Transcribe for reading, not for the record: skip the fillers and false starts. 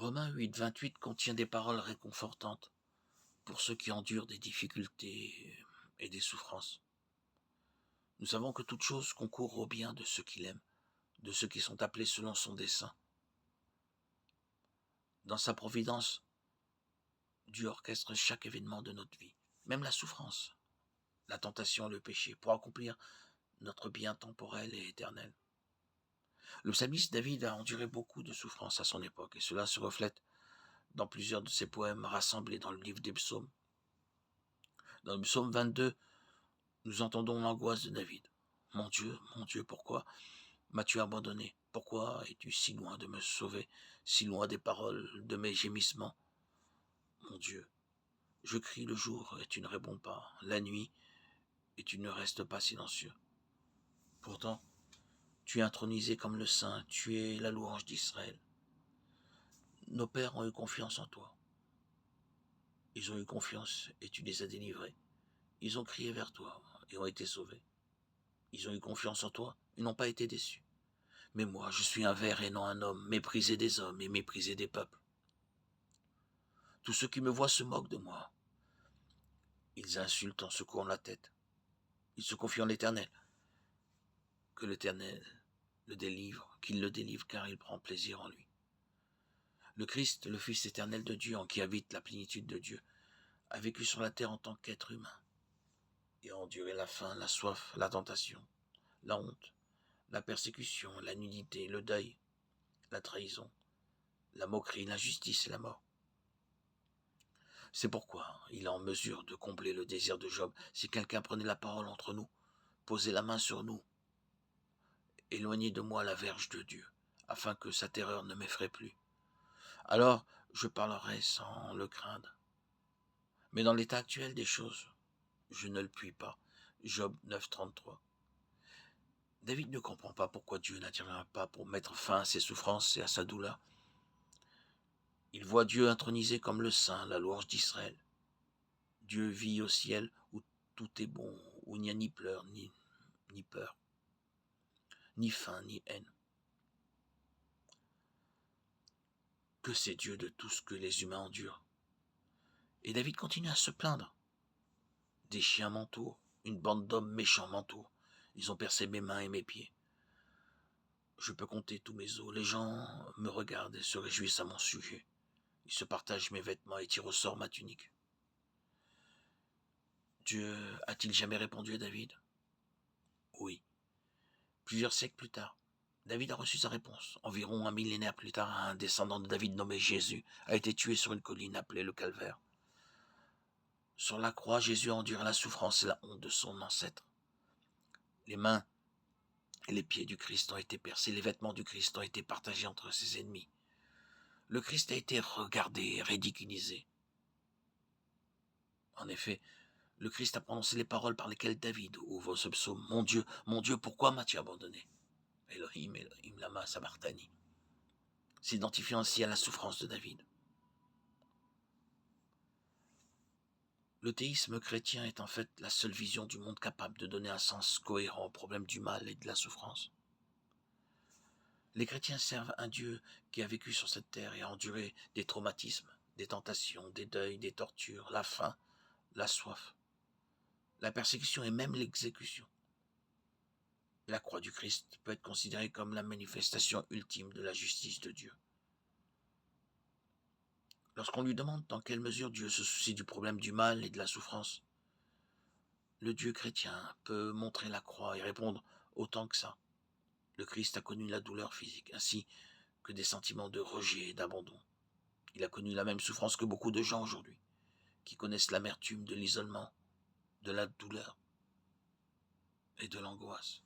Romains 8, 28 contient des paroles réconfortantes pour ceux qui endurent des difficultés et des souffrances. Nous savons que toute chose concourt au bien de ceux qui l'aiment, de ceux qui sont appelés selon son dessein. Dans sa providence, Dieu orchestre chaque événement de notre vie, même la souffrance, la tentation et le péché, pour accomplir notre bien temporel et éternel. Le psalmiste David a enduré beaucoup de souffrances à son époque, et cela se reflète dans plusieurs de ses poèmes rassemblés dans le livre des psaumes. Dans le psaume 22, nous entendons l'angoisse de David. Mon Dieu, pourquoi m'as-tu abandonné? Pourquoi es-tu si loin de me sauver, si loin des paroles de mes gémissements? Mon Dieu, je crie le jour et tu ne réponds pas, la nuit et tu ne restes pas silencieux. Pourtant, tu es intronisé comme le Saint, tu es la louange d'Israël. Nos pères ont eu confiance en toi. Ils ont eu confiance et tu les as délivrés. Ils ont crié vers toi et ont été sauvés. Ils ont eu confiance en toi et n'ont pas été déçus. Mais moi, je suis un ver et non un homme, méprisé des hommes et méprisé des peuples. Tous ceux qui me voient se moquent de moi. Ils insultent en secouant la tête. Ils se confient en l'Éternel. Que l'Éternel le délivre, qu'il le délivre car il prend plaisir en lui. Le Christ, le Fils éternel de Dieu, en qui habite la plénitude de Dieu, a vécu sur la terre en tant qu'être humain et a enduré la faim, la soif, la tentation, la honte, la persécution, la nudité, le deuil, la trahison, la moquerie, l'injustice et la mort. C'est pourquoi il est en mesure de combler le désir de Job si quelqu'un prenait la parole entre nous, posait la main sur nous. Éloignez de moi la verge de Dieu, afin que sa terreur ne m'effraie plus. Alors je parlerai sans le craindre. Mais dans l'état actuel des choses, je ne le puis pas. Job 9, 33. David ne comprend pas pourquoi Dieu n'interviendra pas pour mettre fin à ses souffrances et à sa douleur. Il voit Dieu intronisé comme le Saint, la louange d'Israël. Dieu vit au ciel où tout est bon, où il n'y a ni pleurs, ni peur, ni faim, ni haine. Que c'est Dieu de tout ce que les humains endurent. Et David continue à se plaindre. Des chiens m'entourent, une bande d'hommes méchants m'entourent. Ils ont percé mes mains et mes pieds. Je peux compter tous mes os. Les gens me regardent et se réjouissent à mon sujet. Ils se partagent mes vêtements et tirent au sort ma tunique. Dieu a-t-il jamais répondu à David? Oui. Plusieurs siècles plus tard, David a reçu sa réponse. Environ un millénaire plus tard, un descendant de David nommé Jésus a été tué sur une colline appelée le Calvaire. Sur la croix, Jésus a enduré la souffrance et la honte de son ancêtre. Les mains et les pieds du Christ ont été percés, les vêtements du Christ ont été partagés entre ses ennemis. Le Christ a été regardé et ridiculisé. En effet, le Christ a prononcé les paroles par lesquelles David ouvre ce psaume. Mon Dieu, pourquoi m'as-tu abandonné? Elohim, Elohim, lama sabachthani. S'identifiant ainsi à la souffrance de David. Le théisme chrétien est en fait la seule vision du monde capable de donner un sens cohérent au problème du mal et de la souffrance. Les chrétiens servent un Dieu qui a vécu sur cette terre et a enduré des traumatismes, des tentations, des deuils, des tortures, la faim, la soif, la persécution et même l'exécution. La croix du Christ peut être considérée comme la manifestation ultime de la justice de Dieu. Lorsqu'on lui demande dans quelle mesure Dieu se soucie du problème du mal et de la souffrance, le Dieu chrétien peut montrer la croix et répondre autant que ça. Le Christ a connu la douleur physique, ainsi que des sentiments de rejet et d'abandon. Il a connu la même souffrance que beaucoup de gens aujourd'hui, qui connaissent l'amertume de l'isolement, de la douleur et de l'angoisse.